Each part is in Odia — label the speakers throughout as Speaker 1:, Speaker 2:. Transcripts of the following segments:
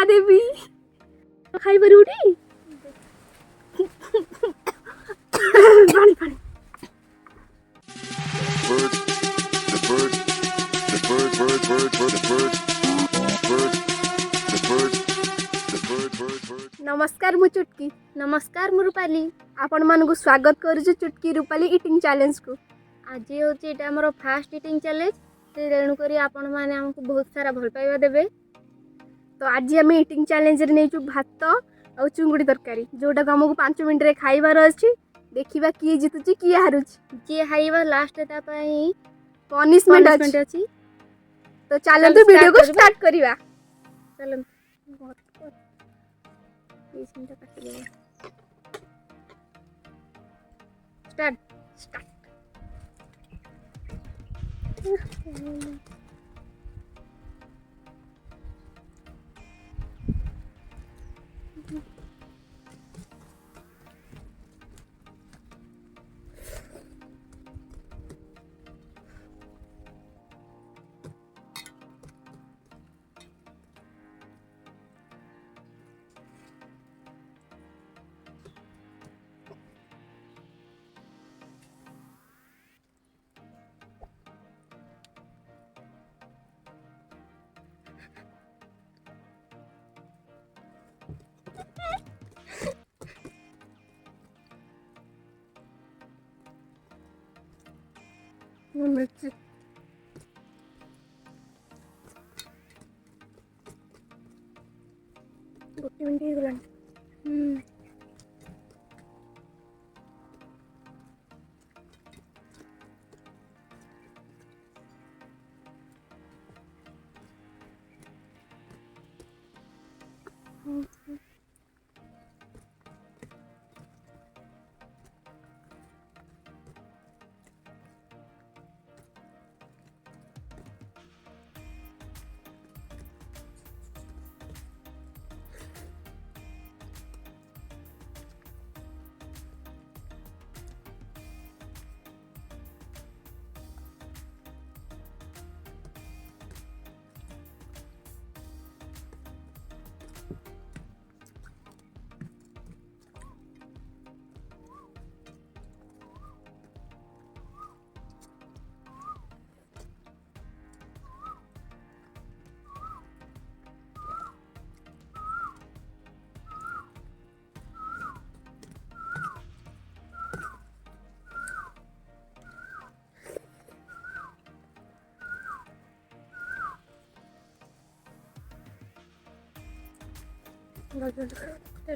Speaker 1: देवी खाई पारि उठी पानी पानी नमस्कार मु चुटकी
Speaker 2: नमस्कार मु रूपाली
Speaker 1: आपण मानकु स्वागत करूछु चुटकी रूपाली ईटिंग चैलेंज को।
Speaker 2: आज होची एटा हमर फास्ट ईटिंग चैलेंज से रेणु करी आपण माने हमको बहुत सारा भल पाइबा देबे।
Speaker 1: तो आज आम ईटिंग चैलेंज रे नेचु भात और चुंगुड़ी तरकारी जोटा को हमको 5 मिनट रे खाइबार अछि। देखिबा किए जितुची किए हारुची
Speaker 2: जे हाइबा लास्ट ता पई
Speaker 1: पनिशमेंट अछि। तो चलो तो वीडियो को स्टार्ट करिवा।
Speaker 2: चलो 20 मिनट काट ले स्टार्ट
Speaker 1: मिर्ची गोटे मिनट ही गलानी।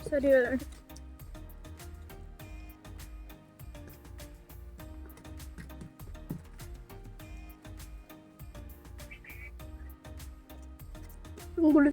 Speaker 1: सॉरी गुड़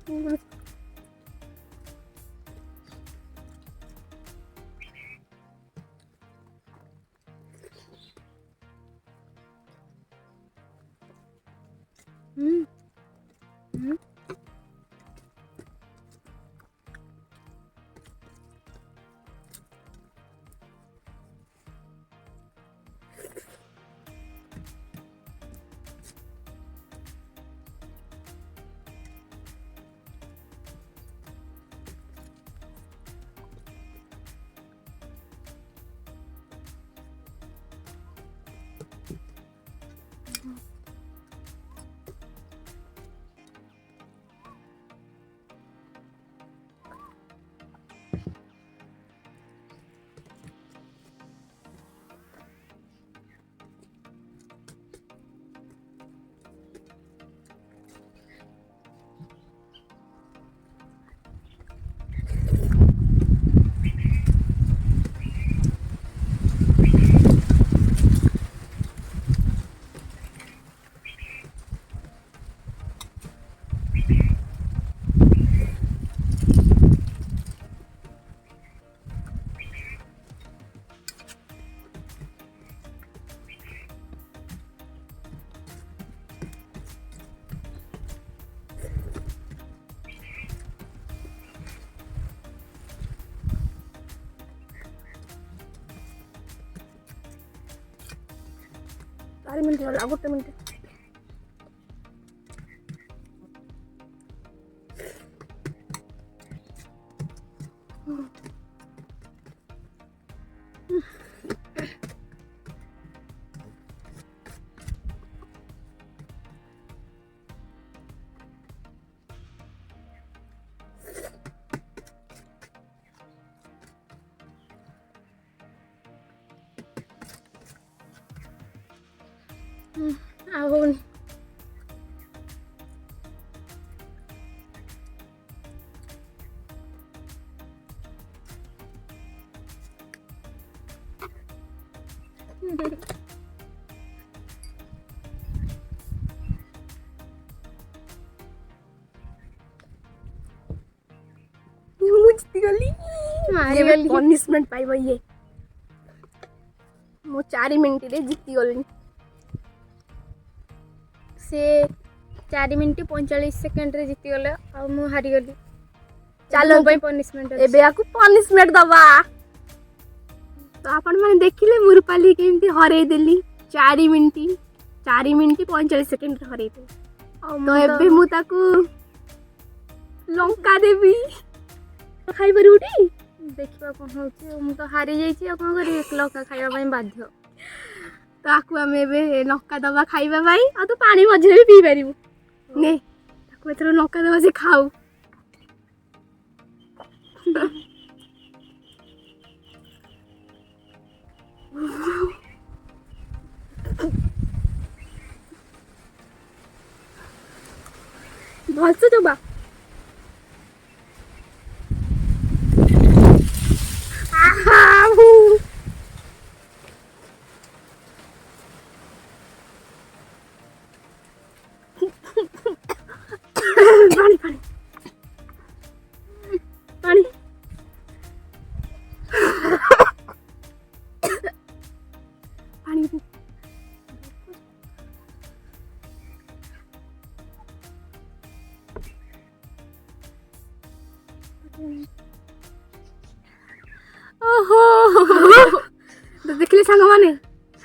Speaker 1: चार मिनट होला गोटे मिनट
Speaker 2: ଆଉ ହଉନି।
Speaker 1: ମୁଁ ଜିତିଗଲି।
Speaker 2: ମାରିଗଲି।
Speaker 1: ପନିଶମେଣ୍ଟ ପାଇବ ଇଏ। ମୁଁ 4 ମିନିଟରେ ଜିତିଗଲିଣି।
Speaker 2: ସେ 4 ମିନିଟ୍ 45 ସେକେଣ୍ଡରେ ଜିତିଗଲେ ଆଉ ମୁଁ ହାରିଗଲି।
Speaker 1: ଚାଲ
Speaker 2: ମୋ ପାଇଁ ପନିଶମେଣ୍ଟ ଅଛି।
Speaker 1: ଏବେ ଆକୁ ପନିଶମେଣ୍ଟ ଦବା। ତ ଆପଣ ମାନେ ଦେଖିଲେ ମୁଁ ରୂପାଲି କେମିତି ହରେଇ ଦେଲି। 4 ମିନିଟ୍ 45 ସେକେଣ୍ଡରେ ହରେଇ ଦେଲି।
Speaker 2: ଆଉ
Speaker 1: ତ ଏବେ ମୁଁ ତାକୁ ଲଙ୍କା ଦେବି। ଖାଇପାରିବୁ ଟି?
Speaker 2: ଦେଖିବା କଣ ହଉଛି। ମୁଁ ତ ହାରି ଯାଇଛି ଆଉ କଣ କରିବି, ଲଙ୍କା ଖାଇବା ପାଇଁ ବାଧ୍ୟ।
Speaker 1: ତାକୁ ଆମେ ଏବେ ଲଙ୍କା ଦବା ଖାଇବା ପାଇଁ। ଆଉ ତୁ ପାଣି ମଝିରେ ବି ପିଇ ପାରିବୁ। ନେ ତାକୁ ଏଥର ଲଙ୍କା ଦବା, ସେ ଖାଉ। ଭଲସେ ଦବା। ପାଣି ପାଣି ପାଣି। ପାଣି ଓହୋ। ତ ଦେଖିଲେ ସାଙ୍ଗମାନେ,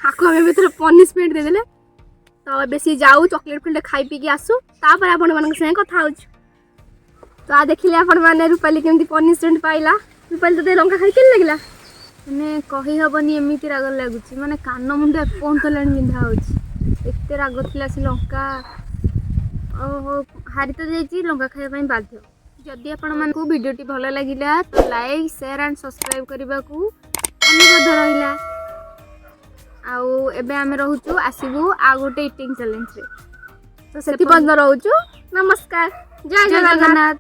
Speaker 1: ଆକୁ ଆମେ ଏବେ ପନିଶମେଣ୍ଟ ଦେଇଦେଲେ। ତ ଏବେ ସିଏ ଯାଉ ଚକୋଲେଟ୍ ଫୁଲଟେ ଖାଇ ପିଇକି ଆସୁ, ତାପରେ ଆପଣମାନଙ୍କ ସାଙ୍ଗେ କଥା ହଉଛି। ତ ଦେଖିଲେ ଆପଣ ମାନେ ରୂପାଲି କେମିତି ପନିଶମେଣ୍ଟ ପାଇଲା। ରୂପାଲି ତତେ ଲଙ୍କା ଖାଇ କେମିତି ଲାଗିଲା?
Speaker 2: ମାନେ କହିହବନି, ଏମିତି ରାଗ ଲାଗୁଛି। ମାନେ କାନ ମୁଣ୍ଡ ଏପର୍ଯ୍ୟନ୍ତ ହେଲାଣି ବିନ୍ଧା ହଉଛି। ଏତେ ରାଗ ଥିଲା ସେ ଲଙ୍କା। ଓହୋ, ହାରି ତ ଯାଇଛି, ଲଙ୍କା ଖାଇବା ପାଇଁ ବାଧ୍ୟ। ଯଦି ଆପଣମାନଙ୍କୁ ଭିଡ଼ିଓଟି ଭଲ ଲାଗିଲା ତ ଲାଇକ୍, ସେୟାର ଆଣ୍ଡ ସବସ୍କ୍ରାଇବ୍ କରିବାକୁ ଅନୁରୋଧ ରହିଲା। ଆଉ ଏବେ ଆମେ ରହୁଛୁ, ଆସିବୁ ଆଉ ଗୋଟେ ଇଟିଂ ଚ୍ୟାଲେଞ୍ଜରେ।
Speaker 1: ତ ସେଥି ପର୍ଯ୍ୟନ୍ତ ରହୁଛୁ। ନମସ୍କାର। ଜୟ ଜଗନ୍ନାଥ।